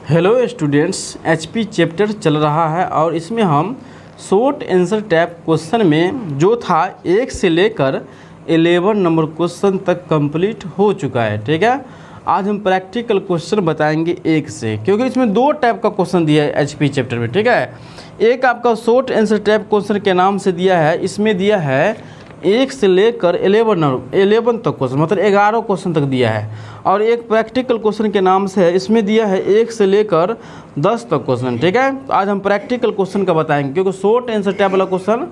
Hello students, HP chapter चल रहा है और इसमें हम शॉर्ट आंसर टाइप क्वेश्चन में जो था 1 से लेकर 11 नंबर क्वेश्चन तक कंप्लीट हो चुका है। ठीक है, आज हम प्रैक्टिकल क्वेश्चन बताएंगे 1 से, क्योंकि इसमें 2 टाइप का क्वेश्चन दिया है एचपी चैप्टर में। ठीक है, एक आपका शॉर्ट आंसर टाइप क्वेश्चन के नाम से दिया है, इसमें दिया है 1 से लेकर 11 तक क्वेश्चन, मतलब 11 क्वेश्चन तक दिया है। और एक प्रैक्टिकल क्वेश्चन के नाम से है, इसमें दिया है 1 से लेकर 10 तक क्वेश्चन। ठीक है, तो आज हम प्रैक्टिकल क्वेश्चन का बताएंगे, क्योंकि शॉर्ट आंसर टाइप वाला क्वेश्चन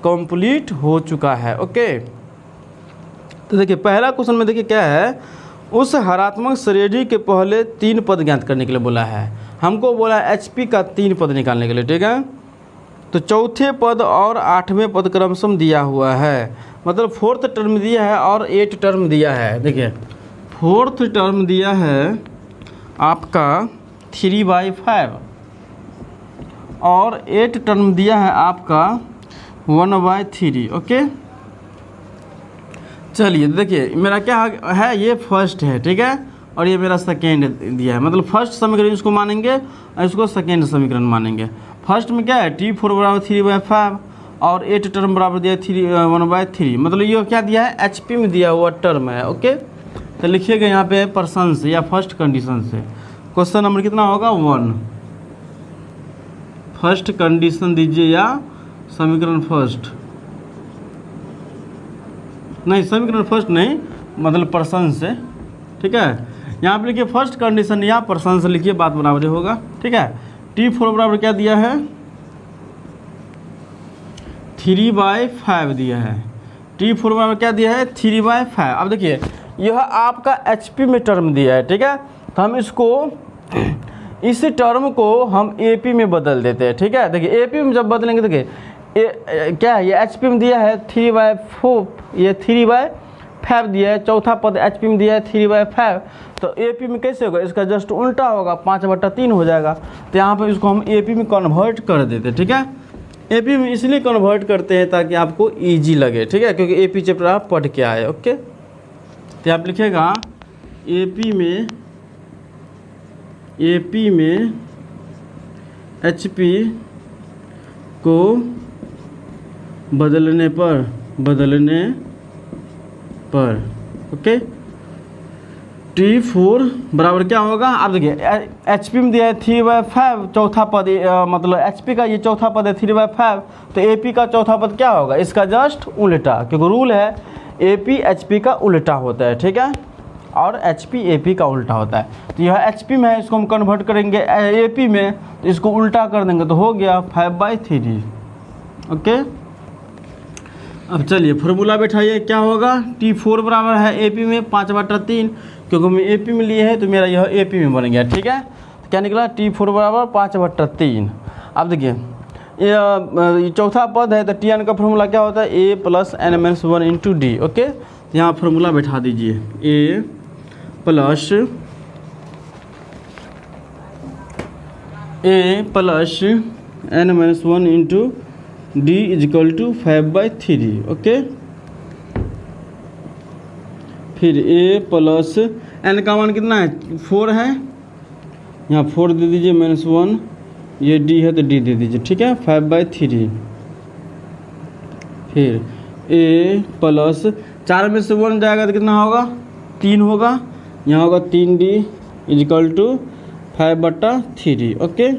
कंप्लीट हो चुका है। ओके, तो देखिए पहला क्वेश्चन में देखिए क्या है, उस हरात्मक श्रेणी के पहले 3 पद ज्ञात करने के लिए बोला है। हमको बोला है एचपी का 3 पद निकालने के लिए। ठीक है, तो चौथे पद और 8वें पद क्रमशः दिया हुआ है, मतलब 4th टर्म दिया है और 8 टर्म दिया है। देखिए 4th टर्म दिया है आपका 3/5 और 8 टर्म दिया है आपका 1/3। ओके, चलिए देखिए मेरा क्या है, ये फर्स्ट है। ठीक है, और ये मेरा सेकेंड दिया है, मतलब फर्स्ट समीकरण इसको मानेंगे और इसको सेकेंड समीकरण मानेंगे। फर्स्ट में क्या है, T4 बराबर 3/5 और 8 टर्म बराबर दिया है 1/3, मतलब ये क्या दिया है, एचपी में दिया हुआ टर्म है। ओके, तो लिखिएगा यहाँ पे पर्सन से या फर्स्ट कंडीशन से। क्वेश्चन नंबर कितना होगा, 1। फर्स्ट कंडीशन दीजिए या समीकरण फर्स्ट, नहीं समीकरण फर्स्ट नहीं, मतलब पर्सन से। ठीक है, यहाँ पे लिखिए फर्स्ट कंडीशन या पर्सन से लिखिए, बात बराबर होगा। ठीक है, T4 बराबर क्या दिया है, 3/5 दिया है। T4 बराबर क्या दिया है, 3/5। अब देखिए यह आपका एचपी में टर्म दिया है। ठीक है, तो हम इसको इस टर्म को हम एपी में बदल देते हैं। ठीक है, देखिए एपी में जब बदलेंगे, देखिए क्या है, ये एचपी में दिया है 3/4, ये 3/5 दिया है। चौथा पद एचपी में दिया है 3/5, तो एपी में कैसे होगा, इसका जस्ट उल्टा होगा, 5/3 हो जाएगा। तो यहाँ पर इसको हम एपी में कन्वर्ट कर देते हैं। ठीक है, एपी में इसलिए कन्वर्ट करते हैं ताकि आपको इजी लगे। ठीक है, क्योंकि एपी चैप्टर आप पढ़ के आए। ओके, तो आप लिखिएगा एपी में एचपी को बदलने पर ओके, T4 बराबर क्या होगा, आप देखिए एचपी में दिया है 3/5, चौथा पद मतलब एचपी का ये चौथा पद है 3/5, तो एपी का चौथा पद क्या होगा, इसका जस्ट उल्टा, क्योंकि रूल है एपी एचपी का उल्टा होता है। ठीक है, और एचपी एपी का उल्टा होता है। तो यह एचपी में है, इसको हम कन्वर्ट करेंगे एपी में, तो इसको उल्टा कर देंगे तो हो गया 5/3। ओके, अब चलिए फॉर्मूला बैठाइए, क्या होगा, T4 बराबर है एपी में 5/3, क्योंकि मैं एपी में लिए है तो मेरा यह एपी में बन गया। ठीक है, तो क्या निकला, T4 बराबर 5/3। अब देखिए ये चौथा पद है, तो Tn का फॉर्मूला क्या होता है, a + n - 1 × d। ओके, तो यहाँ फॉर्मूला बैठा दीजिए, a + n - 1 × d = 5/3। ओके, फिर a + n का मान कितना है, 4 है, यहाँ 4 दे दीजिए, -1, ये d है तो d दे दीजिए। ठीक है, 5/3। फिर a + 4 में से 1 जाएगा तो कितना होगा, 3 होगा, यहाँ होगा 3d = 5/3। ओके,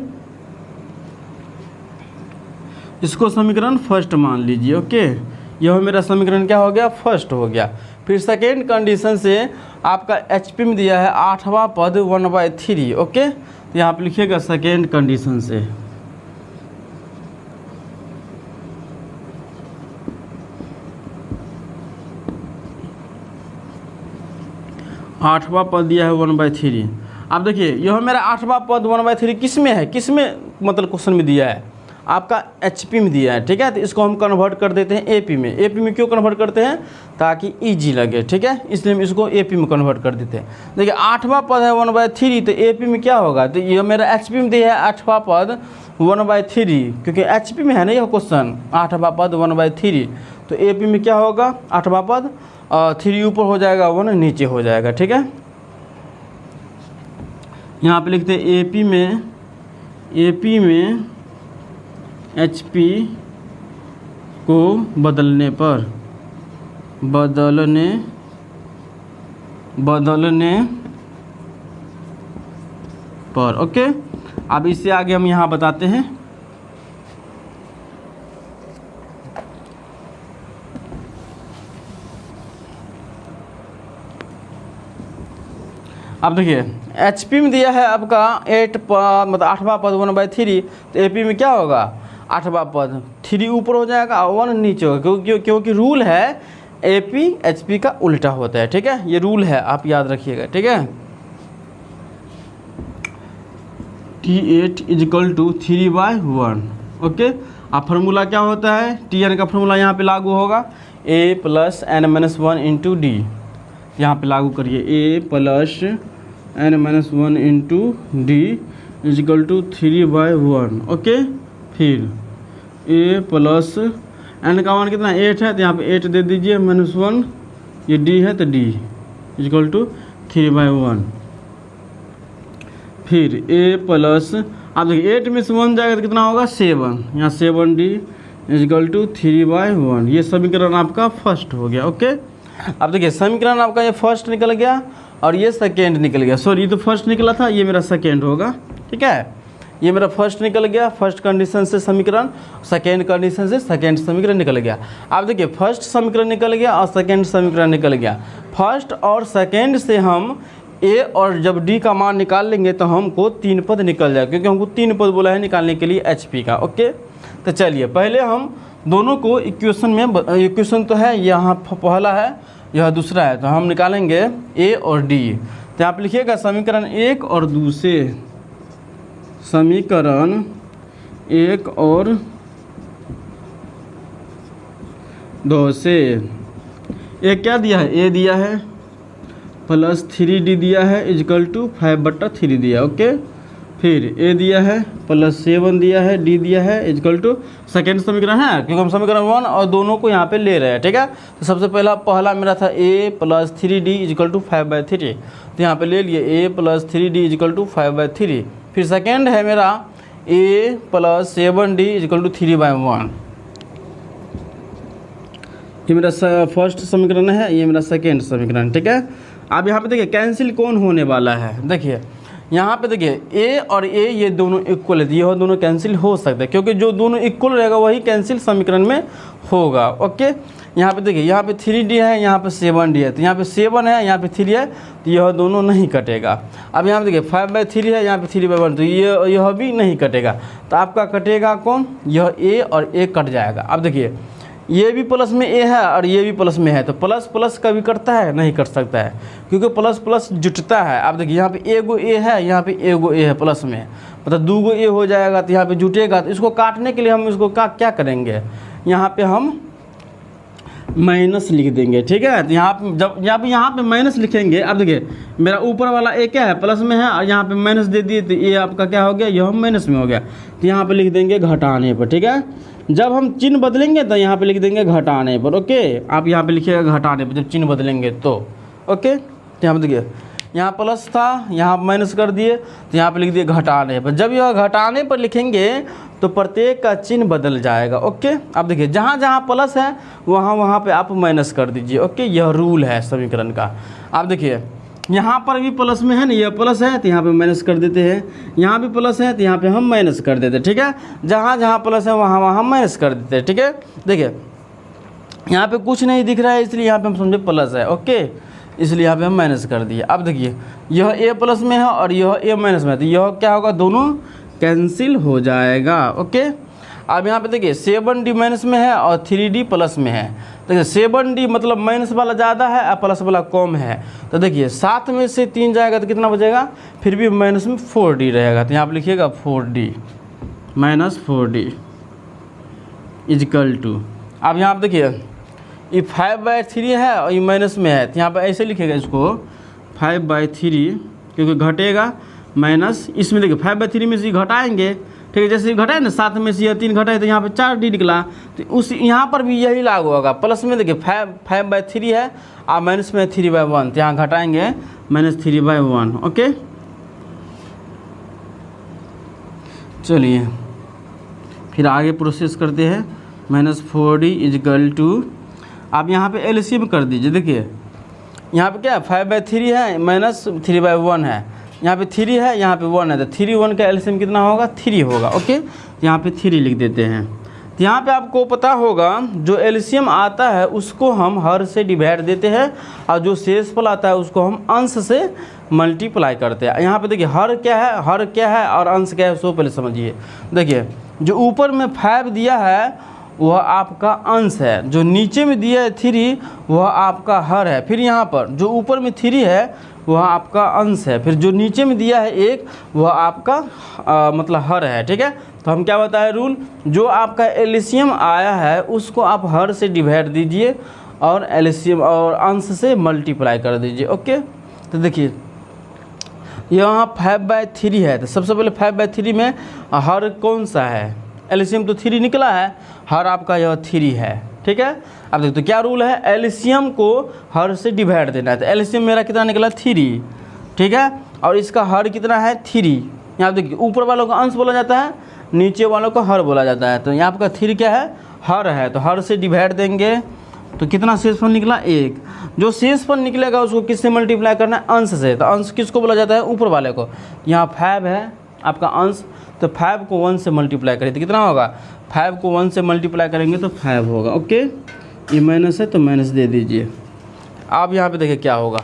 इसको समीकरण फर्स्ट मान लीजिए। ओके, यह मेरा समीकरण क्या हो गया, फर्स्ट हो गया। फिर सेकेंड कंडीशन से आपका एचपी में दिया है 8वां पद 1/3। ओके, तो यहाँ पे लिखिएगा सेकेंड कंडीशन से, आठवां पद दिया है 1/3। अब देखिए यह मेरा 8वां पद 1/3 किस में है, किस में मतलब क्वेश्चन में दिया है, आपका एचपी में दिया है। ठीक है, तो इसको हम कन्वर्ट कर देते हैं एपी में। एपी में क्यों कन्वर्ट करते हैं, ताकि इजी लगे। ठीक है, इसलिए हम इसको एपी में कन्वर्ट कर देते हैं। देखिए 8वां पद है 1/3, तो एपी में क्या होगा, तो ये मेरा एचपी में दिया है 8वां पद 1/3, क्योंकि एचपी में है ना यह क्वेश्चन, 8वां पद 1/3, तो एपी में क्या होगा, 8वां पद 3 ऊपर हो जाएगा, 1 नीचे हो जाएगा। ठीक है, यहाँ पे लिखते हैं एपी में एचपी को बदलने पर ओके। अब इससे आगे हम यहाँ बताते हैं। अब देखिए एचपी में दिया है आपका 8 मतलब 8वां पद 1/3, तो एपी में क्या होगा 8वां पद 3 ऊपर हो जाएगा और 1 नीचे होगा, क्योंकि रूल है एपी एचपी का उल्टा होता है। ठीक है, ये रूल है, आप याद रखिएगा। ठीक है, T8 = 3/1 ओके। अब फार्मूला क्या होता है, Tn का फार्मूला यहाँ पे लागू होगा a + n-1 × d। यहाँ पे लागू करिए a + n-1 × d = 3/1 ओके। फिर a + n का मान कितना 8 है, तो यहाँ पे 8 दे दीजिए -1, ये d है तो d = 3/1। फिर a + आप देखिए 8 में से 1 जाएगा तो कितना होगा 7, यहाँ 7d = 3/1। ये समीकरण आपका फर्स्ट हो गया ओके। अब देखिए समीकरण आपका ये फर्स्ट निकल गया और ये सेकेंड निकल गया। सॉरी, ये तो फर्स्ट निकला था, ये मेरा सेकेंड होगा। ठीक है, ये मेरा फर्स्ट निकल गया, फर्स्ट कंडीशन से समीकरण, सेकेंड कंडीशन से सेकेंड समीकरण निकल गया। अब देखिए फर्स्ट समीकरण निकल गया और सेकेंड समीकरण निकल गया। फर्स्ट और सेकेंड से हम ए और जब डी का मान निकाल लेंगे तो हमको 3 पद निकल जाएगा, क्योंकि हमको 3 पद बोला है निकालने के लिए एचपी का ओके। तो चलिए पहले हम दोनों को इक्वेशन में, इक्वेशन तो है यहाँ पहला है, यह दूसरा है, तो हम निकालेंगे ए और डी। तो यहाँ पर लिखिएगा समीकरण 1 और 2 से, समीकरण 1 और 2 से ए क्या दिया है, ए दिया है +3d दिया है = 5/3 दिया ओके। फिर a दिया है +7 दिया है, d दिया है = सेकेंड समीकरण है, क्योंकि हम समीकरण 1 और दोनों को यहाँ पे ले रहे हैं। ठीक है, तो सबसे पहला मेरा था a + 3d = 5/3, तो यहाँ पे ले लिए a + 3d = 5/3। फिर सेकेंड है मेरा a + 7d = 3/1। ये मेरा फर्स्ट समीकरण है, ये मेरा सेकेंड समीकरण। ठीक है, अब यहाँ पे देखिए कैंसिल कौन होने वाला है, देखिए यहाँ पे देखिए a और a ये दोनों इक्वल है, ये दोनों कैंसिल हो सकते हैं, क्योंकि जो दोनों इक्वल रहेगा वही कैंसिल समीकरण में होगा ओके। यहाँ पे देखिए यहाँ पे 3d है, यहाँ पे 7d है, तो यहाँ पे 7 है, यहाँ पे 3 है, तो यह दोनों नहीं कटेगा। अब यहाँ पे देखिए 5/3 है, यहाँ पे 3/1, तो यह भी नहीं कटेगा। तो आपका कटेगा कौन, यह a और a कट जाएगा। अब देखिए ये भी प्लस में ए है और ये भी प्लस में है, तो प्लस प्लस कभी कटता है, नहीं कट सकता है, क्योंकि प्लस प्लस जुटता है। आप देखिए यहाँ पे एगो ए है, यहाँ पे एगो ए है प्लस में, मतलब 2 गो ए हो जाएगा, तो यहाँ पे जुटेगा। तो इसको काटने के लिए हम इसको क्या करेंगे, यहाँ पे हम माइनस लिख देंगे। ठीक है, तो यहाँ पे माइनस लिखेंगे। अब देखिए मेरा ऊपर वाला ए क्या है, प्लस में है, और यहाँ पे माइनस दे दिए, तो ये आपका क्या हो गया, यह माइनस में हो गया। तो यहाँ पे लिख देंगे घटाने पर। ठीक है, जब हम चिन्ह बदलेंगे तो यहाँ पे लिख देंगे घटाने पर ओके। आप यहाँ पे लिखिएगा घटाने पर जब चिन्ह बदलेंगे तो ओके। तो यहाँ पे देखिए यहाँ प्लस था, यहाँ माइनस कर दिए, तो यहाँ पे लिख दिए घटाने पर। जब यह घटाने पर लिखेंगे तो प्रत्येक का चिन्ह बदल जाएगा ओके। अब देखिए जहाँ जहाँ प्लस है वहाँ पे आप माइनस कर दीजिए ओके, यह रूल है समीकरण का। आप देखिए यहाँ पर भी प्लस में है ना, यह प्लस है तो यहाँ पे माइनस कर देते हैं, यहाँ भी प्लस है तो यहाँ पे हम माइनस कर देते हैं। ठीक है, जहाँ जहाँ प्लस है वहाँ हम माइनस कर देते हैं। ठीक है, देखिए यहाँ पे कुछ नहीं दिख रहा है, इसलिए यहाँ पे हम समझे प्लस है ओके, इसलिए यहाँ पे हम माइनस कर दिए। अब देखिए यह ए प्लस में है और यह ए माइनस में है, तो यह क्या होगा, दोनों कैंसिल हो जाएगा ओके। अब यहाँ पे देखिए 7d माइनस में है और 3d प्लस में है। देखिए 7d मतलब माइनस वाला ज़्यादा है और प्लस वाला कम है, तो देखिए 7 में से 3 जाएगा तो कितना बचेगा, फिर भी माइनस में 4d रहेगा। तो यहाँ पे लिखिएगा 4d -4d = अब यहाँ पे देखिए ये 5/3 है और ये माइनस में है, तो यहाँ पे ऐसे लिखेगा इसको 5/3, क्योंकि घटेगा माइनस, इसमें देखिए 5/3 में से घटाएंगे। ठीक है, जैसे घटाए ना 7 में से यह 3 घटाए तो यहाँ पे 4d निकला, तो उस यहाँ पर भी यही लागू होगा। प्लस में देखिए 5/3 है और माइनस में 3/1, तो यहाँ घटाएंगे -3/1 ओके। चलिए फिर आगे प्रोसेस करते हैं। -4d इजकल टू, आप यहाँ पे एलसीएम कर दीजिए। देखिए यहाँ पे क्या है 5/3 है -3/1 है, यहाँ पे 3 है, यहाँ पे 1 है, तो 3 1 का एलसीएम कितना होगा 3 होगा। ओके, यहाँ पे 3 लिख देते हैं। तो यहाँ पे आपको पता होगा जो एलसीएम आता है उसको हम हर से डिवाइड देते हैं और जो शेषफल आता है उसको हम अंश से मल्टीप्लाई करते हैं। यहाँ पे देखिए हर क्या है और अंश क्या है, सो पहले समझिए। देखिए जो ऊपर में 5 दिया है वह आपका अंश है, जो नीचे में दिया है 3 वह आपका हर है। फिर यहाँ पर जो ऊपर में 3 है वह आपका अंश है, फिर जो नीचे में दिया है 1 वह आपका मतलब हर है। ठीक है, तो हम क्या बताए रूल, जो आपका एलसीएम आया है उसको आप हर से डिवाइड दीजिए और एलसीएम और अंश से मल्टीप्लाई कर दीजिए। ओके, तो देखिए यहाँ 5/3 है, तो सबसे पहले 5/3 में हर कौन सा है, एलसीएम तो 3 निकला है, हर आपका यह 3 है। ठीक है, अब देखो तो क्या रूल है, एलसीएम को हर से डिवाइड देना है। तो एलसीएम मेरा कितना निकला 3, ठीक है, और इसका हर कितना है 3। यहाँ देखिए ऊपर वालों का अंश बोला जाता है, नीचे वालों को हर बोला जाता है। तो यहाँ आपका 3 क्या है, हर है, तो हर से डिवाइड देंगे तो कितना शेषफल निकला 1। जो शेषफल निकलेगा उसको किससे मल्टीप्लाई करना है, अंश से। तो अंश किसको बोला जाता है, ऊपर वाले को। यहाँ 5 है आपका अंश, तो 5 को 1 से मल्टीप्लाई करें तो कितना होगा, 5 को 1 से मल्टीप्लाई करेंगे तो 5 होगा। ओके, ये माइनस है तो माइनस दे दीजिए। अब यहाँ पे देखिए क्या होगा,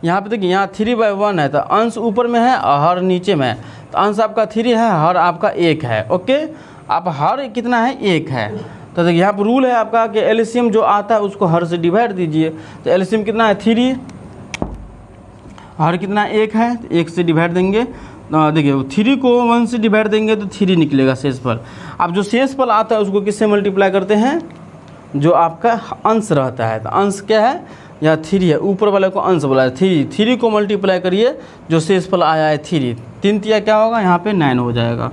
यहाँ पे देखिए यहाँ 3/1 है, तो अंश ऊपर में है और हर नीचे में है। तो अंश आपका 3 है, हर आपका 1 है। ओके, अब हर कितना है 1 है। तो देखिए यहाँ पर रूल है आपका कि एलसीएम जो आता है उसको हर से डिवाइड दीजिए। तो एलसीएम कितना है 3, हर कितना 1 है, 1 से डिवाइड देंगे। देखिए 3 को 1 से डिवाइड देंगे तो 3 निकलेगा शेषफल। अब जो शेषफल आता है उसको किससे मल्टीप्लाई करते हैं, जो आपका अंश रहता है। तो अंश क्या है, या 3 है, ऊपर वाले को अंश बोला है 3 को मल्टीप्लाई करिए, जो शेषफल आया है 3 3 क्या होगा, यहाँ पे 9 हो जाएगा।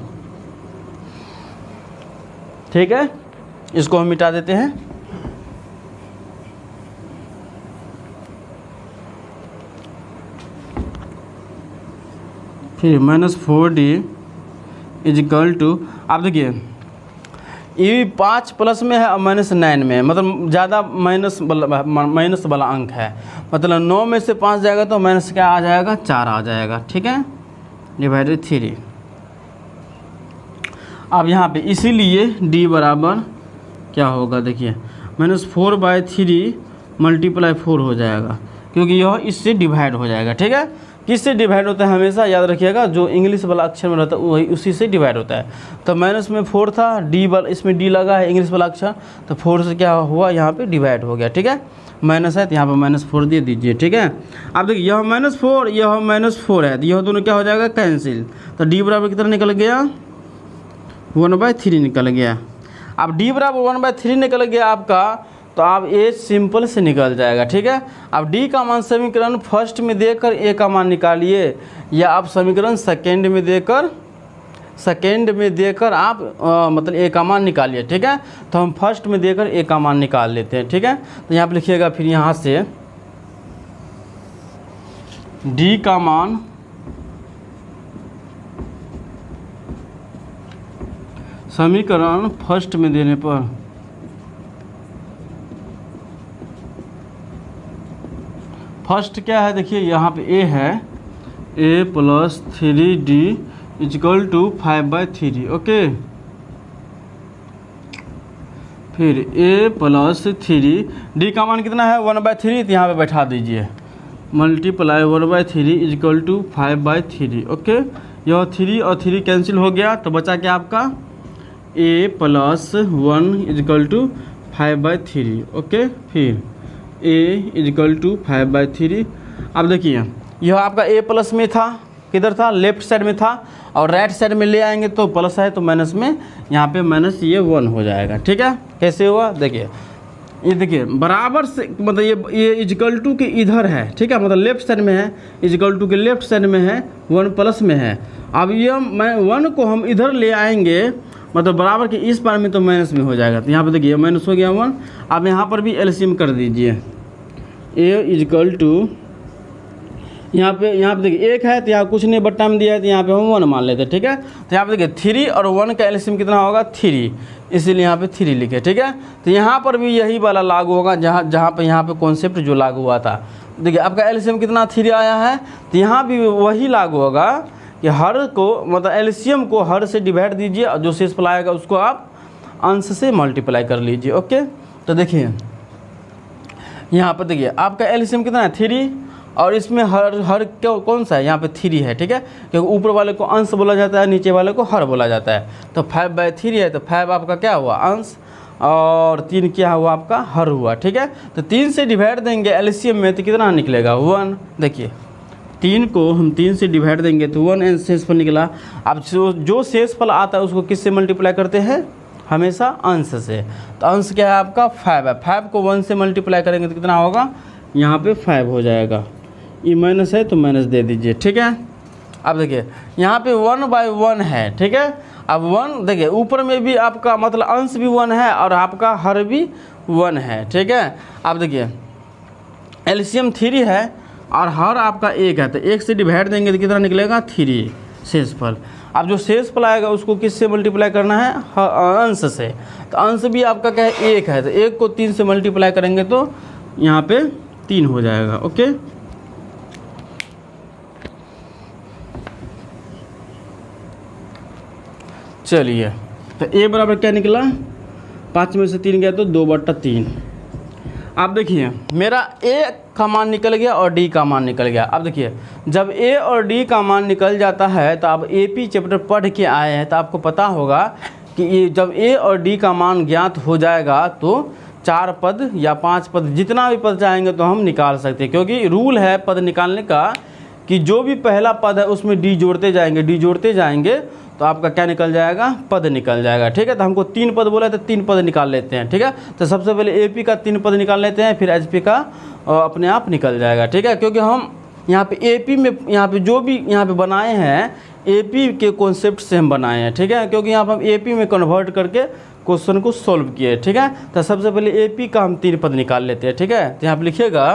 ठीक है, इसको हम मिटा देते हैं। फिर -4d इजकल टू, आप देखिए ये 5 प्लस में है और -9 में है, मतलब ज़्यादा माइनस वाला अंक है। मतलब 9 में से 5 जाएगा तो माइनस क्या आ जाएगा, 4 आ जाएगा। ठीक है, डिवाइडेड 3। अब यहाँ पे इसीलिए d बराबर क्या होगा, देखिए -4/3 × 4 हो जाएगा, क्योंकि यह इससे डिवाइड हो जाएगा। ठीक है, किससे डिवाइड होता है हमेशा याद रखिएगा, जो इंग्लिश वाला अक्षर में रहता है वही उसी से डिवाइड होता है। तो माइनस में 4 था, डी वाला इसमें डी लगा है इंग्लिश वाला अक्षर, तो 4 से क्या हुआ, यहाँ पे डिवाइड हो गया। ठीक है, माइनस है तो यहाँ पर -4 दे दीजिए। ठीक है, अब देखिए यह -4 यह -4 है, तो यह दोनों क्या हो जाएगा, कैंसिल। तो डी बराबर कितना निकल गया, 1/3 निकल गया। अब डी बराबर 1/3 निकल गया आपका, तो आप ए सिंपल से निकल जाएगा। ठीक है, अब डी का मान समीकरण फर्स्ट में देकर ए का मान निकालिए, या आप समीकरण सेकेंड में देकर आप मतलब ए का मान निकालिए। ठीक है, तो हम फर्स्ट में देकर ए का मान निकाल लेते हैं। ठीक है, तो यहाँ पर लिखिएगा, फिर यहाँ से डी का मान समीकरण फर्स्ट में देने पर फर्स्ट क्या है, देखिए यहाँ पे ए है, a + 3d = 5/3। ओके, फिर a + 3d का मान कितना है 1/3, तो यहाँ पे बैठा दीजिए, मल्टीप्लाई 1/3 = 5/3। ओके, यह 3 और 3 कैंसिल हो गया, तो बचा क्या आपका a + 1 = 5/3। ओके, फिर a = 5/3। अब देखिए यह आपका a प्लस में था, किधर था, लेफ्ट साइड में था, और राइट साइड में ले आएंगे तो प्लस है, तो माइनस में यहाँ पे माइनस ये 1 हो जाएगा। ठीक है, कैसे हुआ, देखिए ये देखिए बराबर से, मतलब ये इजकल टू के इधर है। ठीक है, मतलब लेफ्ट साइड में है, इजकल टू के लेफ्ट साइड में है, 1 प्लस में है। अब ये 1 को हम इधर ले आएंगे, मतलब बराबर के इस बार में तो माइनस में हो जाएगा। तो यहाँ पे देखिए माइनस हो गया 1। अब यहाँ पर भी एलसीएम कर दीजिए, a = यहाँ पे देखिए 1 है तो यहाँ कुछ नहीं बट्टा में दिया है तो यहाँ पे हम 1 मान लेते हैं, ठीक है। तो यहाँ पे देखिए 3 और 1 का एलसीएम कितना होगा 3, इसीलिए यहाँ पे 3 लिखे, ठीक है। तो यहाँ पर भी यही वाला लागू होगा जहाँ पे यहाँ पे कॉन्सेप्ट जो लागू हुआ था। देखिए आपका एलसीएम कितना 3 आया है, तो यहाँ भी वही लागू होगा कि हर को मतलब एलसीएम को हर से डिवाइड दीजिए और जो शेषफल आएगा उसको आप अंश से मल्टीप्लाई कर लीजिए। ओके, तो देखिए यहाँ पर देखिए आपका एलसीएम कितना है 3 और इसमें हर कौन सा है, यहाँ पे 3 है, ठीक है, क्योंकि ऊपर वाले को अंश बोला जाता है, नीचे वाले को हर बोला जाता है। तो 5/3 है, तो 5 आपका क्या हुआ अंश और 3 क्या हुआ आपका हर हुआ, ठीक है। तो 3 से डिवाइड देंगे एलसीएम में तो कितना निकलेगा 1। देखिए 3 को हम 3 से डिवाइड देंगे तो 1 शेषफल निकला। अब जो शेषफल आता है उसको किससे मल्टीप्लाई करते हैं, हमेशा अंश से। तो अंश क्या है आपका 5 है, 5 को 1 से मल्टीप्लाई करेंगे तो कितना होगा, यहाँ पे 5 हो जाएगा। ये माइनस है तो माइनस दे दीजिए, ठीक है। अब देखिए यहाँ पे 1/1 है, ठीक है। अब 1 देखिए ऊपर में भी आपका मतलब अंश भी 1 है और आपका हर भी 1 है, ठीक है। अब देखिए एलसीएम 3 है और हर आपका 1 है, तो 1 से डिवाइड देंगे तो कितना निकलेगा 3 शेषफल। अब जो शेषफल आएगा उसको किससे मल्टीप्लाई करना है, अंश से। तो अंश भी आपका क्या है 1 है, तो 1 को 3 से मल्टीप्लाई करेंगे तो यहाँ पे 3 हो जाएगा। ओके, चलिए तो ए बराबर क्या निकला, 5 में से 3 गया तो 2/3। अब देखिए मेरा ए का मान निकल गया और डी का मान निकल गया। अब देखिए जब ए और डी का मान निकल जाता है तो आप एपी चैप्टर पढ़ के आए हैं तो आपको पता होगा कि ये जब ए और डी का मान ज्ञात हो जाएगा तो 4 पद या 5 पद जितना भी पद चाहेंगे तो हम निकाल सकते हैं, क्योंकि रूल है पद निकालने का कि जो भी पहला पद है उसमें डी जोड़ते जाएंगे तो आपका क्या निकल जाएगा, पद निकल जाएगा, ठीक है। तो हमको 3 पद बोला तो 3 पद निकाल लेते हैं, ठीक है। तो सबसे पहले एपी का 3 पद निकाल लेते हैं, फिर एचपी का अपने आप निकल जाएगा, ठीक है। क्योंकि हम यहाँ पे एपी में यहाँ पे जो भी यहाँ पे बनाए हैं एपी के कॉन्सेप्ट से हम बनाए हैं, ठीक है। क्योंकि यहाँ पर हम एपी में कन्वर्ट करके क्वेश्चन को सॉल्व किए, ठीक है। तो सबसे पहले एपी का हम 3 पद निकाल लेते हैं, ठीक है। तो यहाँ पर लिखिएगा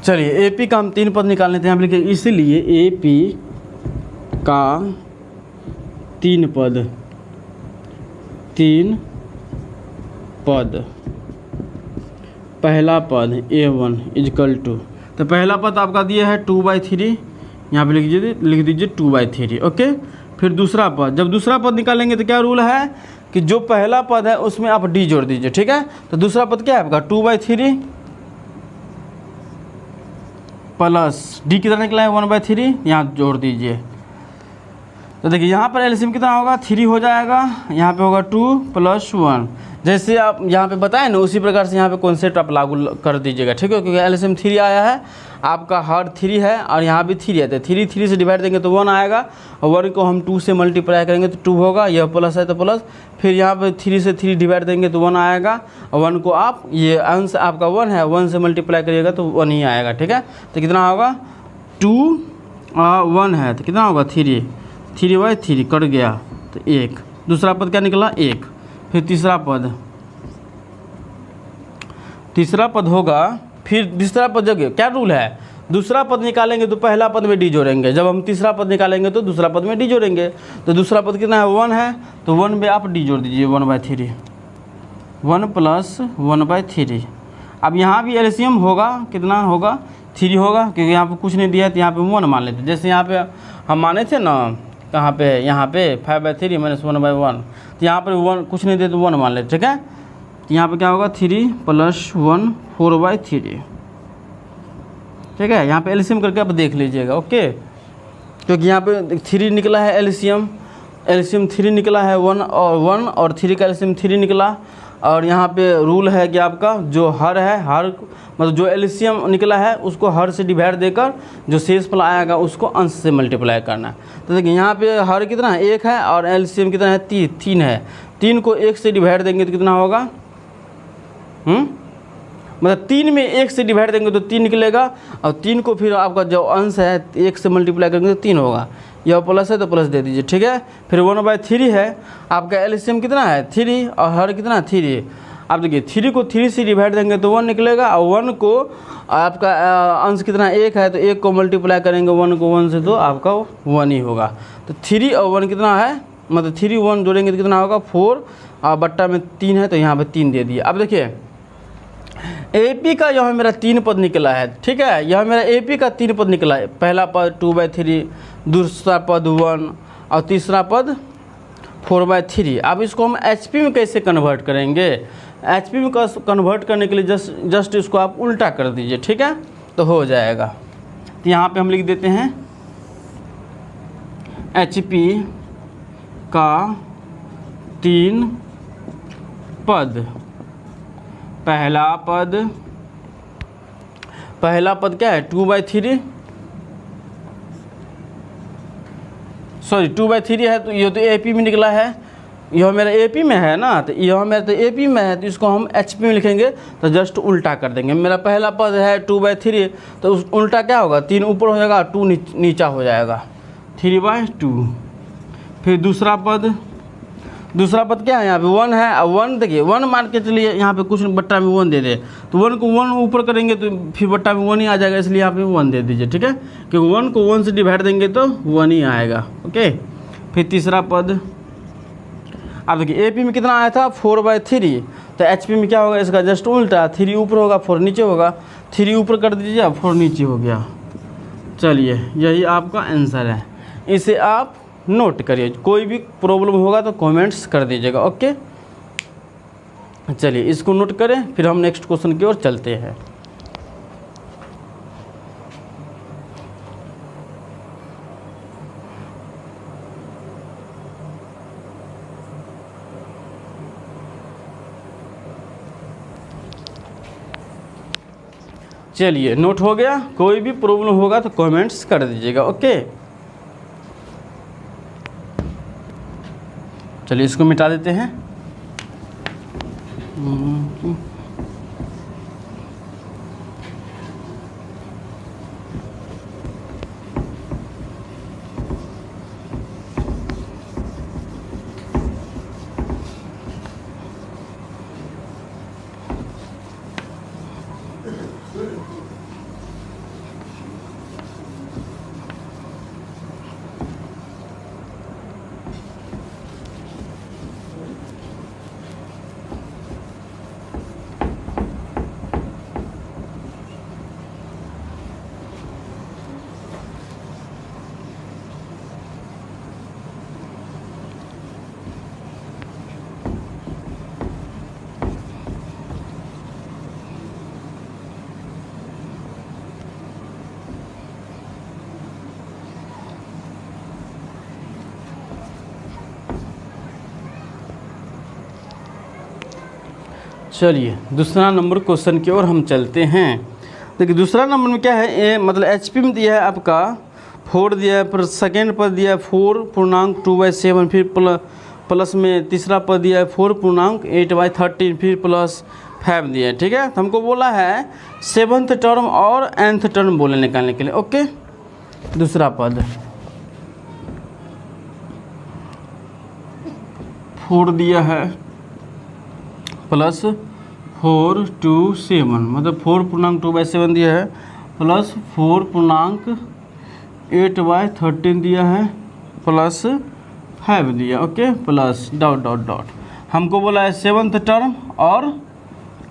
चलिए एपी का हम 3 पद निकाल लेते हैं, यहाँ लिखिए इसलिए एपी का 3 पद पहला पद A1 इजकल टू, तो पहला पद आपका दिया है 2/3, यहाँ पे लिख दीजिए 2/3। ओके, फिर दूसरा पद, जब दूसरा पद निकालेंगे तो क्या रूल है कि जो पहला पद है उसमें आप डी जोड़ दीजिए, ठीक है। तो दूसरा पद क्या है आपका 2/3 प्लस डी कितना निकला है 1/3, यहाँ जोड़ दीजिए। तो देखिए यहाँ पर एलसीएम कितना होगा 3 हो जाएगा, यहाँ पे होगा 2 + 1। जैसे आप यहाँ पे बताएं ना उसी प्रकार से यहाँ पे कॉन्सेप्ट आप लागू कर दीजिएगा, ठीक है। क्योंकि एलसीएम 3 आया है, आपका हर 3 है और यहाँ भी 3 है, तो 3 से डिवाइड देंगे तो 1 आएगा और 1 को हम 2 से मल्टीप्लाई करेंगे तो 2 होगा, यह प्लस है तो प्लस, फिर यहाँ पे 3 से 3 डिवाइड देंगे तो 1 आएगा और 1 को आप ये अंश आपका 1 है 1 से मल्टीप्लाई करिएगा तो 1 ही आएगा, ठीक है। तो कितना होगा 2 और 1 है तो कितना होगा 3/3 कट गया तो 1। दूसरा पद क्या निकला 1। फिर तीसरा पद होगा, फिर तीसरा पद जगह क्या रूल है, दूसरा पद निकालेंगे तो पहला पद में डी जोड़ेंगे, जब हम तीसरा पद निकालेंगे तो दूसरा पद में डी जोड़ेंगे। तो दूसरा पद कितना है 1 है, तो 1 में आप डी जोड़ दीजिए 1/3, 1 + 1/3। अब यहाँ भी एलसीएम होगा, कितना होगा 3 होगा, क्योंकि यहाँ पे कुछ नहीं दिया है तो यहाँ पे 1 मान लेते। जैसे यहाँ पे हम माने थे ना, कहाँ पे, यहाँ पे 5/3 - 1/1, तो यहाँ पर 1 कुछ नहीं दिया तो 1 मान लेते, ठीक है। तो यहाँ पे क्या होगा 3 + 1 4/3, ठीक है। यहाँ पे एलसीएम करके आप देख लीजिएगा, ओके। क्योंकि यहाँ पे 3 निकला है एलसीएम 3 निकला है 1 और 3 का एलसीएम 3 निकला। और यहाँ पे रूल है कि आपका जो हर है, हर मतलब जो एलसीएम निकला है उसको हर से डिवाइड देकर जो शेषफल आएगा उसको अंश से मल्टीप्लाई करना है। तो देखिए यहाँ पे हर कितना है 1 है और एलसीएम कितना है 3 है। 3 को 1 से डिवाइड देंगे तो कितना होगा, मतलब 3 में 1 से डिवाइड देंगे तो 3 निकलेगा और 3 को फिर आपका जो अंश है 1 से मल्टीप्लाई करेंगे तो 3 होगा। यह प्लस है तो प्लस दे दीजिए, ठीक है। फिर 1/3 है, आपका एलसीएम कितना है 3 और हर कितना 3। आप देखिए 3 को 3 से डिवाइड देंगे तो 1 निकलेगा, और 1 को आपका अंश कितना 1 है तो 1 को मल्टीप्लाई करेंगे 1 को 1 से तो आपका 1 ही होगा। तो 3 और 1 कितना है, मतलब 3 1 जोड़ेंगे तो कितना होगा 4 और बट्टा में 3 है तो यहाँ पे 3 दे दिए। अब देखिए AP का यह मेरा 3 पद निकला है, ठीक है। यह मेरा AP का 3 पद निकला है। पहला पद 2/3, दूसरा पद 1 और तीसरा पद 4/3। अब इसको हम HP में कैसे कन्वर्ट करेंगे? HP में कन्वर्ट करने के लिए जस्ट इसको आप उल्टा कर दीजिए, ठीक है, तो हो जाएगा। तो यहाँ पे हम लिख देते हैं HP का 3 पद। पहला पद क्या है 2/3, सॉरी 2/3 है, तो ये तो AP में निकला है, यह मेरा AP में है ना, तो यह मेरा तो AP में है, तो इसको हम HP में लिखेंगे तो जस्ट उल्टा कर देंगे। मेरा पहला पद है 2/3, तो उस उल्टा क्या होगा 3 ऊपर हो जाएगा 2 नीचा हो जाएगा 3/2। फिर दूसरा पद क्या है, यहाँ पे 1 है, और 1 देखिए 1 मान के चलिए, यहाँ पे कुछ बट्टा में 1 दे दे, तो 1 को 1 ऊपर करेंगे तो फिर बट्टा में 1 ही आ जाएगा, इसलिए यहाँ पे 1 दे दीजिए, ठीक है, क्योंकि 1 को 1 से डिवाइड देंगे तो 1 ही आएगा। ओके, फिर तीसरा पद, अब देखिए AP में कितना आया था 4/3, तो HP में क्या होगा इसका जस्ट उल्टा, 3 ऊपर होगा 4 नीचे होगा, 3 ऊपर कर दीजिए 4 नीचे हो गया। चलिए यही आपका आंसर है, इसे आप नोट करिए, कोई भी प्रॉब्लम होगा तो कमेंट्स कर दीजिएगा। ओके, चलिए इसको नोट करें, फिर हम नेक्स्ट क्वेश्चन की ओर चलते हैं। चलिए नोट हो गया, कोई भी प्रॉब्लम होगा तो कमेंट्स कर दीजिएगा। ओके, चलिए इसको मिटा देते हैं। चलिए दूसरा नंबर क्वेश्चन की ओर हम चलते हैं। देखिए दूसरा नंबर में क्या है, मतलब HP में दिया है आपका 4 दिया है, पर सेकेंड पद दिया है 4.2/7, फिर प्लस में तीसरा पद दिया है 4.8/13, फिर +5 दिया है, ठीक है। तो हमको बोला है 7th टर्म और nth टर्म बोले निकालने के लिए। ओके, दूसरा पद 4 दिया है +4 मतलब 4.2/7 दिया है, प्लस 4.8/13 दिया है, +5 दिया। ओके, प्लस ... हमको बोला है 7th टर्म और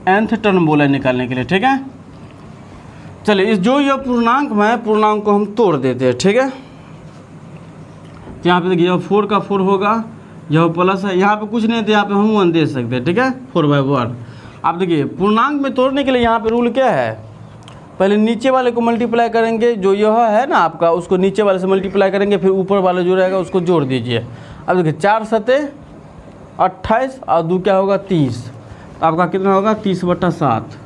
nth टर्म बोला है निकालने के लिए, ठीक है। चलिए इस जो यह पूर्णांक में पूर्णांक को हम तोड़ देते हैं, ठीक है। यहाँ पे देखिए यह 4 का 4 होगा, यह प्लस है, यहाँ पे कुछ नहीं है तो यहाँ पे हम 1 दे सकते हैं, ठीक है, 4/1। आप देखिए पूर्णांक में तोड़ने के लिए यहाँ पे रूल क्या है, पहले नीचे वाले को मल्टीप्लाई करेंगे, जो यह है ना आपका उसको नीचे वाले से मल्टीप्लाई करेंगे, फिर ऊपर वाले जो रहेगा उसको जोड़ दीजिए। अब देखिए 4 सते 28 और 2 क्या होगा 30, तो आपका कितना होगा 30/7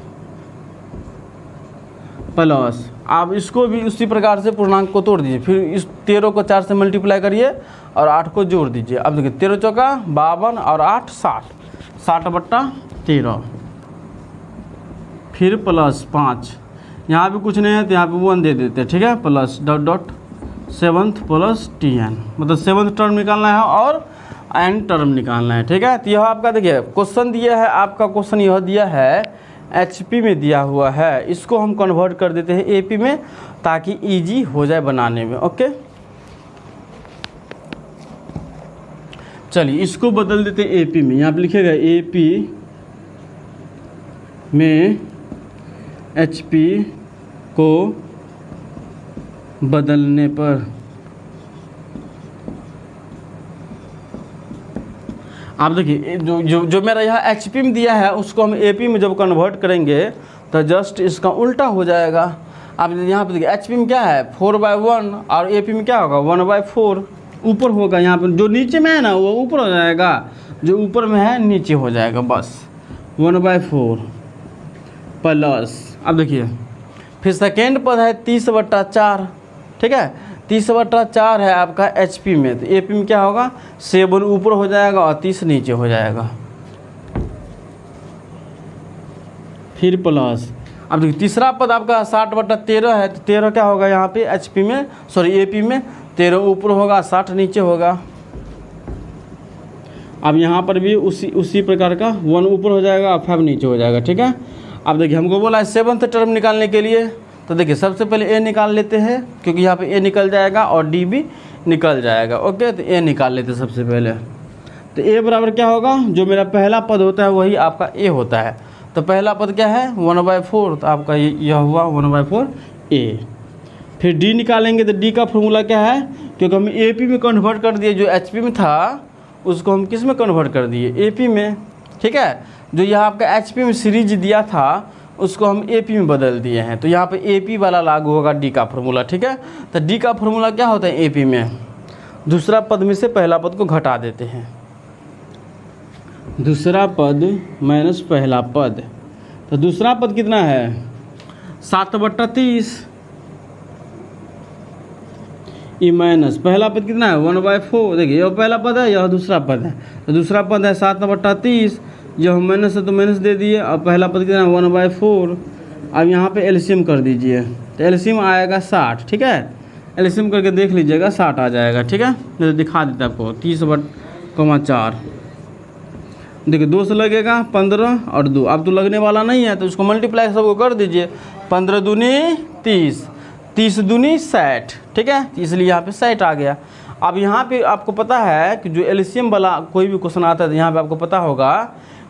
प्लस, आप इसको भी उसी प्रकार से पूर्णांक को तोड़ दीजिए, फिर इस 13 को 4 से मल्टीप्लाई करिए और 8 को जोड़ दीजिए। अब देखिए 13 चौका 52 और 8 60, 60/13, फिर +5, यहाँ पे कुछ नहीं है तो यहाँ पे 1 दे देते हैं, ठीक है, प्लस ... 7th प्लस Tn, मतलब 7th टर्म निकालना है और n टर्म निकालना है। ठीक है, तो यह आपका देखिए क्वेश्चन दिया है, आपका क्वेश्चन यह दिया है HP में दिया हुआ है, इसको हम कन्वर्ट कर देते हैं AP में ताकि इजी हो जाए बनाने में। ओके, चलिए इसको बदल देते हैं AP में। यहाँ पे लिखेगा AP में HP को बदलने पर आप देखिए जो मेरा यहाँ HP में दिया है उसको हम AP में जब कन्वर्ट करेंगे तो जस्ट इसका उल्टा हो जाएगा। आप यहाँ पे देखिए HP में क्या है 4/1 और AP में क्या होगा 1/4 ऊपर होगा। यहाँ पर जो नीचे में है ना वो ऊपर हो जाएगा, जो ऊपर में है नीचे हो जाएगा, बस 1/4 प्लस। अब देखिए फिर सेकेंड पद है 30/4। ठीक है, 30/4 है आपका HP में, तो AP में क्या होगा 7 ऊपर हो जाएगा और 30 नीचे हो जाएगा, फिर प्लस। अब देखिए तीसरा पद आपका 60/13 है, तो 13 क्या होगा यहाँ पे HP में, सॉरी AP में 13 ऊपर होगा 60 नीचे होगा। अब यहाँ पर भी उसी प्रकार का 1 ऊपर हो जाएगा और 5 नीचे हो जाएगा। ठीक है, अब देखिए हमको बोला है 7th टर्म निकालने के लिए, तो देखिए सबसे पहले A निकाल लेते हैं क्योंकि यहाँ पे A निकल जाएगा और D भी निकल जाएगा। ओके, तो A निकाल लेते हैं सबसे पहले। तो A बराबर क्या होगा, जो मेरा पहला पद होता है वही आपका A होता है। तो पहला पद क्या है 1/4, तो आपका यह हुआ 1/4 A। फिर D निकालेंगे तो D का फॉर्मूला क्या है, क्योंकि हम AP में कन्वर्ट कर दिए, जो HP में था उसको हम किस में कन्वर्ट कर दिए AP में। ठीक है, जो यहाँ आपका HP में सीरीज दिया था उसको हम AP में बदल दिए हैं, तो यहाँ पे AP वाला लागू होगा D का फॉर्मूला। ठीक है, तो D का फॉर्मूला क्या होता है AP में, दूसरा पद में से पहला पद को घटा देते हैं, दूसरा पद माइनस पहला पद। तो दूसरा पद कितना है 7/30, ई माइनस पहला पद कितना है 1/4। देखिए यह पहला पद है, यह दूसरा पद है, तो दूसरा पद है 7/30, यह माइनस है तो माइनस दे दिए, और पहला पद कितना है 1/4। अब यहाँ पे एलसीएम कर दीजिए, तो एलसीएम आएगा 60। ठीक है, एलसीएम करके देख लीजिएगा 60 आ जाएगा। ठीक है, तो दिखा देते आपको 30/4। देखिए 2 से लगेगा 15 और 2, अब तो लगने वाला नहीं है तो उसको मल्टीप्लाई सबको कर दीजिए, 15 दूनी 30, 30 दूनी 60। ठीक है, इसलिए यहाँ पे 60 आ गया। अब यहाँ पे आपको पता है कि जो एलसीएम वाला कोई भी क्वेश्चन आता है तो यहाँ पे आपको पता होगा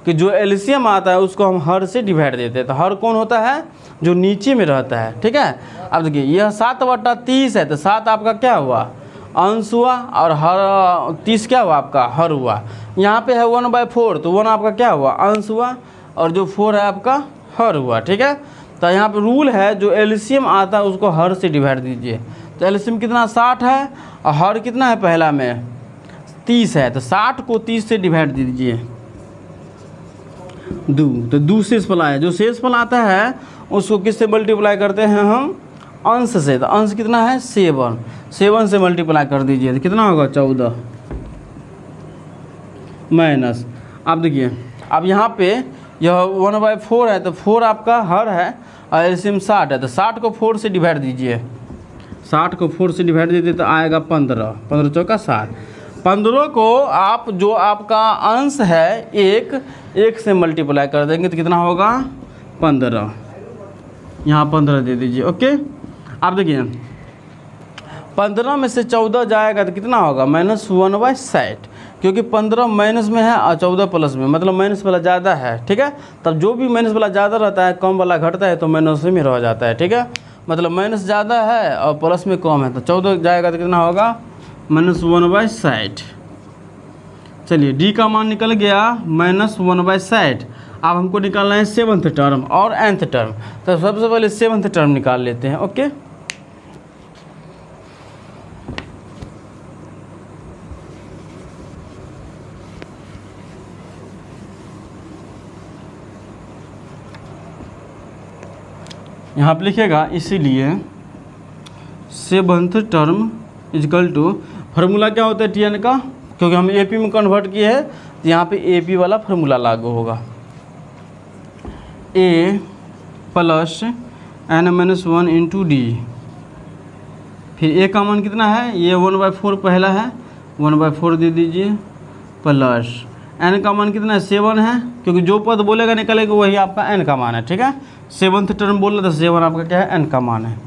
कि जो एलसीएम आता है उसको हम हर से डिवाइड देते हैं। तो हर कौन होता है, जो नीचे में रहता है। ठीक है, अब देखिए यह 7/30 है, तो 7 आपका क्या हुआ अंश हुआ, और हर 30 क्या हुआ आपका हर हुआ। यहाँ पे है 1/4, तो 1 आपका क्या हुआ अंश हुआ, और जो 4 है आपका हर हुआ। ठीक है, तो यहाँ पे रूल है जो एलसीएम आता है उसको हर से डिवाइड दीजिए। तो एलसीएम कितना 60 है और हर कितना है पहला में 30 है, तो 60 को 30 से डिवाइड दीजिए 2, तो 2 शेषफल आया। जो शेषफल आता है उसको किससे मल्टीप्लाई करते हैं हम अंश से, तो अंश कितना है 7 से मल्टीप्लाई कर दीजिए तो कितना होगा 14 माइनस। आप देखिए अब यहाँ पे यह 1/4 है, तो 4 आपका हर है और एलसीएम 60 है, तो 60 को 4 से डिवाइड दीजिए, 60 को 4 से डिवाइड दीजिए तो आएगा 15, 15 चौका 60। 15 को आप जो आपका अंश है 1 से मल्टीप्लाई कर देंगे तो कितना होगा 15, यहाँ 15 दे दीजिए। ओके, आप देखिए 15 में से 14 जाएगा तो कितना होगा -1/60, क्योंकि 15 माइनस में है और 14 प्लस में, मतलब माइनस वाला ज़्यादा है। ठीक है, तब जो भी माइनस वाला ज़्यादा रहता है कम वाला घटता है तो माइनस में रह जाता है। ठीक है, मतलब माइनस ज़्यादा है और प्लस में कम है, तो 14 जाएगा तो कितना होगा -1/60। चलिए डी का मान निकल गया -1/60। अब हमको निकालना है 7th टर्म और nth टर्म, तो सबसे पहले 7th टर्म निकाल लेते हैं। ओके, यहाँ पे लिखेगा इसीलिए 7th term is equal to, formula क्या होता है Tn का, क्योंकि हम AP में कन्वर्ट किए हैं तो यहाँ पे AP वाला फार्मूला लागू होगा, A + n - 1 × D फिर ए का मान कितना है, ये 1/4 पहला है, 1/4 दे दीजिए, प्लस एन का मान कितना है 7 है, क्योंकि जो पद बोलेगा निकलेगा वही आपका एन का मान है, ठीक है। 7th टर्म बोल रहा था, 7 आपका क्या है, एन का मान है।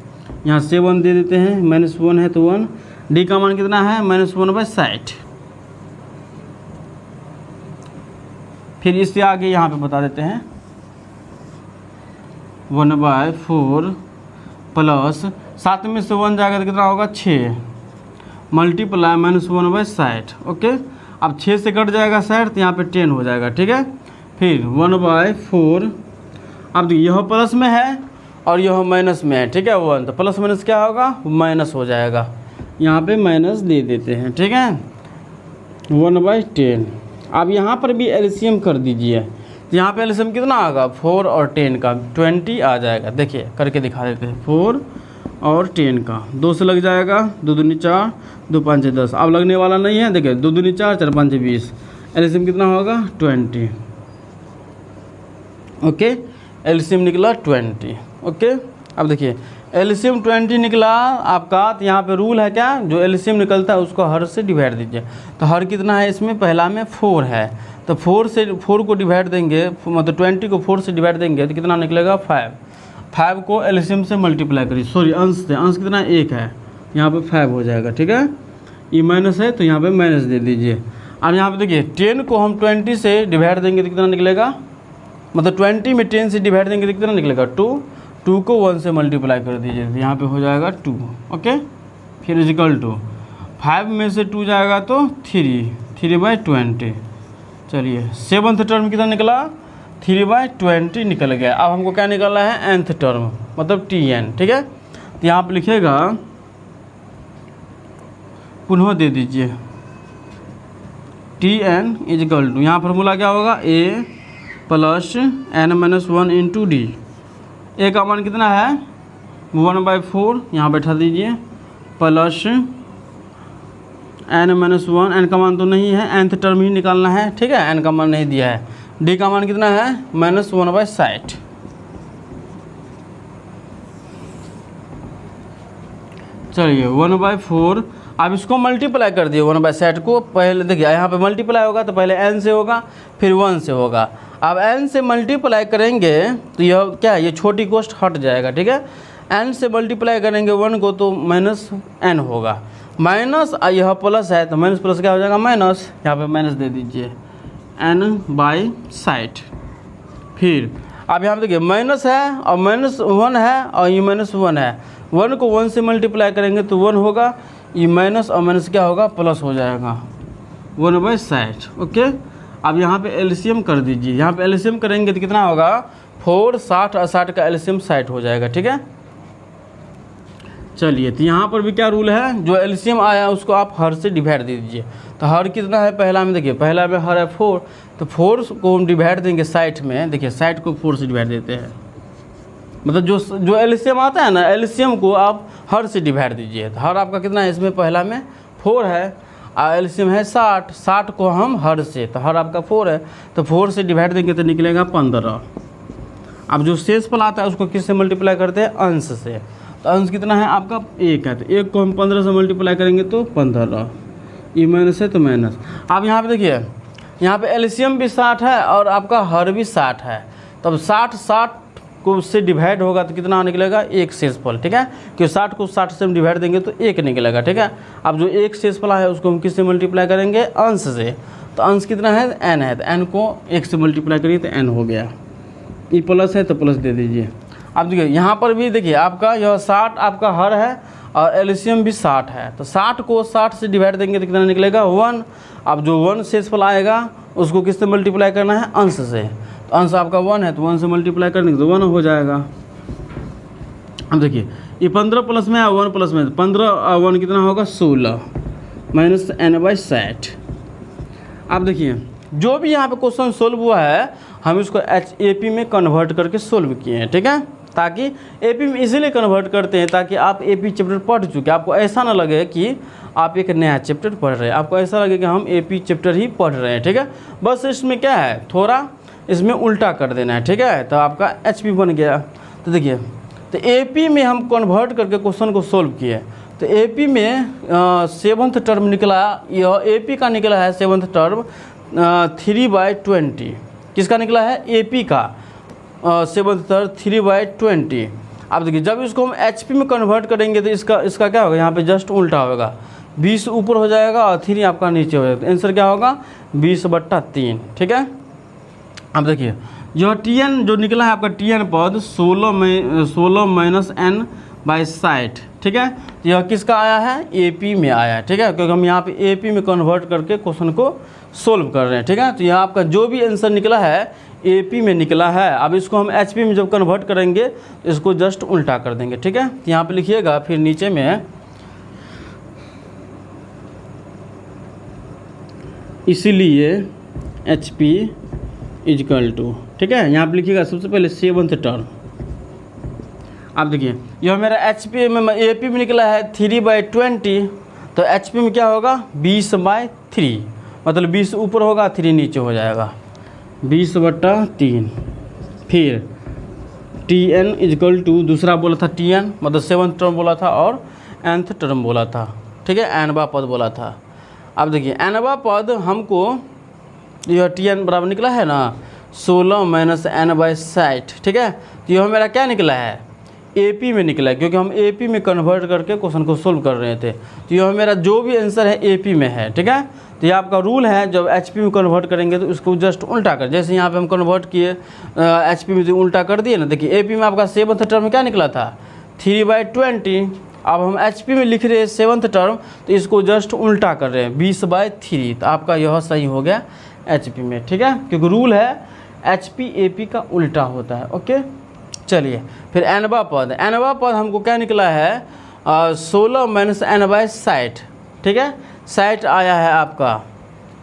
यहाँ 7 दे देते हैं, -1 है तो 1। डी का मान कितना है, -1/60। फिर इससे आगे यहाँ पे बता देते हैं 1/4 प्लस 7 में से 1 जाएगा तो कितना होगा 6 मल्टीप्लाई -1/60। ओके, अब 6 से कट जाएगा 60 तो यहाँ पे 10 हो जाएगा, ठीक है। फिर 1/4, अब देखिए यह प्लस में है और यह माइनस में है, ठीक है 1, तो प्लस माइनस क्या होगा, माइनस हो जाएगा। यहाँ पे माइनस दे देते हैं, ठीक है, 1/10। अब यहाँ पर भी एलसीएम कर दीजिए, यहाँ पे एलसीएम कितना आएगा, 4 और 10 का 20 आ जाएगा। देखिए करके दिखा देते हैं, 4 और 10 का 2 से लग जाएगा, 2 दूनी 4, 2 5 10। अब लगने वाला नहीं है, देखिए 2 दूनी 4, 4 5 20, एलसीएम कितना होगा 20। ओके, एलसीएम निकला 20। ओके, अब देखिए एलसीएम 20 निकला आपका, तो यहाँ पे रूल है क्या, जो एलसीएम निकलता है उसको हर से डिवाइड दीजिए। तो हर कितना है इसमें, पहला में 4 है, तो 4 को डिवाइड देंगे, मतलब 20 को 4 से डिवाइड देंगे तो कितना निकलेगा 5। 5 को एलसीएम से मल्टीप्लाई करिए, सॉरी अंश से, अंश कितना 1 है, यहाँ पे 5 हो जाएगा, ठीक है। ये माइनस है तो यहाँ पे माइनस दे दीजिए। अब यहाँ पे देखिए 10 को हम 20 से डिवाइड देंगे तो कितना निकलेगा, मतलब 20 में 10 से डिवाइड देंगे तो कितना निकलेगा 2 को 1 से मल्टीप्लाई कर दीजिए तो यहाँ पे हो जाएगा 2। ओके, फिर इजिकल टू 5 में से 2 जाएगा तो 3/20। चलिए 7th टर्म कितना निकला, 3/20 निकल गया। अब हमको क्या निकलना है, nth टर्म मतलब tn, ठीक है। तो यहाँ पे लिखिएगा, पुनः दे दीजिए tn इजिकल टू, यहाँ फॉर्मूला क्या होगा, a plus n-1 into D. A का मान कितना है 1/4, यहाँ बैठा दीजिए, प्लस n-1, n का मान तो नहीं है, nth टर्म ही निकालना है, ठीक है, n का मान नहीं दिया है। डी का मान कितना है -1/60। चलिए 1/4, अब इसको मल्टीप्लाई कर दिए 1/60 को। पहले देखिए यहाँ पे मल्टीप्लाई होगा तो पहले n से होगा फिर 1 से होगा। अब n से मल्टीप्लाई करेंगे तो यह क्या है, ये छोटी कोष्ट हट जाएगा, ठीक है। n से मल्टीप्लाई करेंगे 1 को तो -n होगा, माइनस यह प्लस है तो माइनस प्लस क्या हो जाएगा माइनस, यहाँ पे माइनस दे दीजिए n/60। फिर अब यहाँ पे देखिए माइनस है और -1 है और ये -1 है, 1 को 1 से मल्टीप्लाई करेंगे तो 1 होगा, ये माइनस और माइनस क्या होगा प्लस हो जाएगा 1/60। ओके, अब यहाँ पे एलसीएम कर दीजिए, यहाँ पे एलसीएम करेंगे तो कितना होगा 4, 60 और 60 का एलसीएम 60 हो जाएगा, ठीक है। चलिए तो यहाँ पर भी क्या रूल है, जो एलसीएम आया उसको आप हर से डिवाइड दे दीजिए। तो हर कितना है, पहला में देखिए, पहला में हर है 4, तो 4 को हम डिवाइड देंगे 60 में, देखिए 60 को 4 से डिवाइड देते हैं, मतलब जो एलसीएम आता है ना, एलसीएम को आप हर से डिवाइड दीजिए। तो हर आपका कितना है, इसमें पहला में 4 है और एलसीएम है 60, 60 को हम हर से, तो हर आपका 4 है तो 4 से डिवाइड देंगे तो निकलेगा 15। अब जो शेष फल आता है उसको किससे मल्टीप्लाई करते हैं, अंश से। तो अंश कितना है आपका 1 है, तो 1 को हम 15 से मल्टीप्लाई करेंगे तो 15, ये माइनस है तो माइनस। अब यहाँ पे देखिए, यहाँ पे एलसीएम भी 60 है और आपका हर भी 60 है, तब 60 को उससे डिवाइड होगा तो कितना निकलेगा, 1 शेषफल, ठीक है, क्योंकि 60 को 60 से हम डिवाइड देंगे तो 1 निकलेगा, ठीक है। अब जो 1 शेषफल है उसको हम किससे मल्टीप्लाई करेंगे, अंश से। तो अंश कितना है, n है, तो n को 1 से मल्टीप्लाई करिए तो n हो गया, ये प्लस है तो प्लस दे दीजिए। अब देखिए यहाँ पर भी देखिए आपका यह 60 आपका हर है और एलसीएम भी 60 है, तो 60 को 60 से डिवाइड देंगे तो कितना निकलेगा 1। अब जो 1 शेषफल आएगा उसको किससे मल्टीप्लाई करना है, अंश से। तो अंश आपका 1 है तो 1 से मल्टीप्लाई करने तो 1 हो जाएगा। अब देखिए ये 15 प्लस में है 1 प्लस में, 15 और 1 कितना होगा 16 माइनस n/60। अब देखिए जो भी यहाँ पे क्वेश्चन सोल्व हुआ है हम इसको एपी में कन्वर्ट करके सोल्व किए हैं, ठीक है, ताकि एपी में इजीली कन्वर्ट करते हैं ताकि आप एपी चैप्टर पढ़ चुके, आपको ऐसा ना लगे कि आप एक नया चैप्टर पढ़ रहे हैं, आपको ऐसा लगे कि हम एपी चैप्टर ही पढ़ रहे हैं, ठीक है। बस इसमें क्या है, थोड़ा इसमें उल्टा कर देना है, ठीक है, तो आपका एचपी बन गया। तो देखिए, तो एपी में हम कन्वर्ट करके क्वेश्चन को सोल्व किए, तो एपी में सेवन्थ टर्म निकला, यह एपी का निकला है सेवन्थ टर्म 3/20। किसका निकला है? एपी का सेवन्थ टर्म 3/20। अब देखिए जब इसको हम एचपी में कन्वर्ट करेंगे तो इसका क्या होगा, यहाँ पे जस्ट उल्टा होगा, 20 ऊपर हो जाएगा और 3 आपका नीचे हो जाएगा। आंसर क्या होगा? 20/3। ठीक है। अब देखिए जो TN जो निकला है आपका TN पद 16 माइनस n/60। ठीक है। यह किसका आया है? AP में आया है। ठीक है, क्योंकि हम यहाँ पे AP में कन्वर्ट करके क्वेश्चन को सोल्व कर रहे हैं। ठीक है, तो यहाँ आपका जो भी आंसर निकला है AP में निकला है। अब इसको हम HP में जब कन्वर्ट करेंगे तो इसको जस्ट उल्टा कर देंगे। ठीक है, तो यहाँ पे लिखिएगा, फिर नीचे में इसीलिए HP इजकल टू, ठीक है, यहाँ पे लिखिएगा सबसे पहले सेवन्थ टर्म। अब देखिए यह मेरा HP में AP में निकला है 3/20, तो HP में क्या होगा? 20/3, मतलब 20 ऊपर होगा 3 नीचे हो जाएगा, 20/3। फिर TN इजकल टू, दूसरा बोला था TN मतलब सेवन्थ टर्म बोला था और nth टर्म बोला था। ठीक है, nवां पद बोला था। अब देखिए nवां पद हमको यह TN बराबर निकला है ना 16 माइनस n/60। ठीक है, तो यह मेरा क्या निकला है? AP में निकला है, क्योंकि हम AP में कन्वर्ट करके क्वेश्चन को सोल्व कर रहे थे। तो यह मेरा जो भी आंसर है AP में है। ठीक है, तो ये आपका रूल है, जब HP में कन्वर्ट करेंगे तो उसको जस्ट उल्टा कर, जैसे यहाँ पे हम कन्वर्ट किए HP में तो उल्टा कर दिए ना। देखिए AP में आपका सेवन्थ टर्म में क्या निकला था? 3/20। अब हम HP में लिख रहे हैं सेवन्थ टर्म, तो इसको जस्ट उल्टा कर रहे हैं 20/3। तो आपका यह सही हो गया HP में। ठीक है, क्योंकि रूल है HP AP का उल्टा होता है। ओके, चलिए फिर nवां पद हमको क्या निकला है? 16 माइनस n/60। ठीक है, 60 आया है आपका,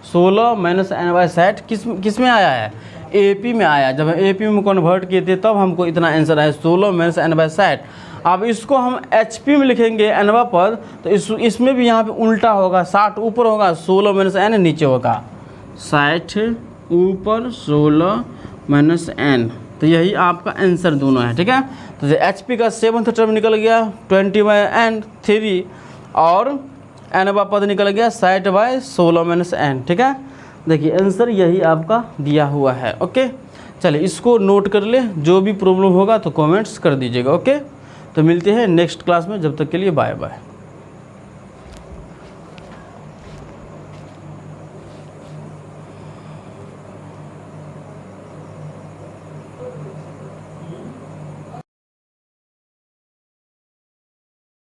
16 माइनस n/60 किस में आया है? AP में आया। जब हम AP में कन्वर्ट किए थे तब हमको इतना आंसर आया 16 माइनस n/60। अब इसको हम HP में लिखेंगे nवां पद, तो इसमें भी यहाँ पे उल्टा होगा, 60 ऊपर होगा 16 माइनस n नीचे होगा, 60 ऊपर 16 माइनस n। तो यही आपका आंसर दोनों है। ठीक है, तो HP का सेवन्थ टर्म निकल गया 20/3 और nवां पद निकल गया 60/16 माइनस n। ठीक है, देखिए आंसर यही आपका दिया हुआ है। ओके, चलिए इसको नोट कर ले, जो भी प्रॉब्लम होगा तो कमेंट्स कर दीजिएगा। ओके, तो मिलते हैं नेक्स्ट क्लास में, जब तक के लिए बाय बाय।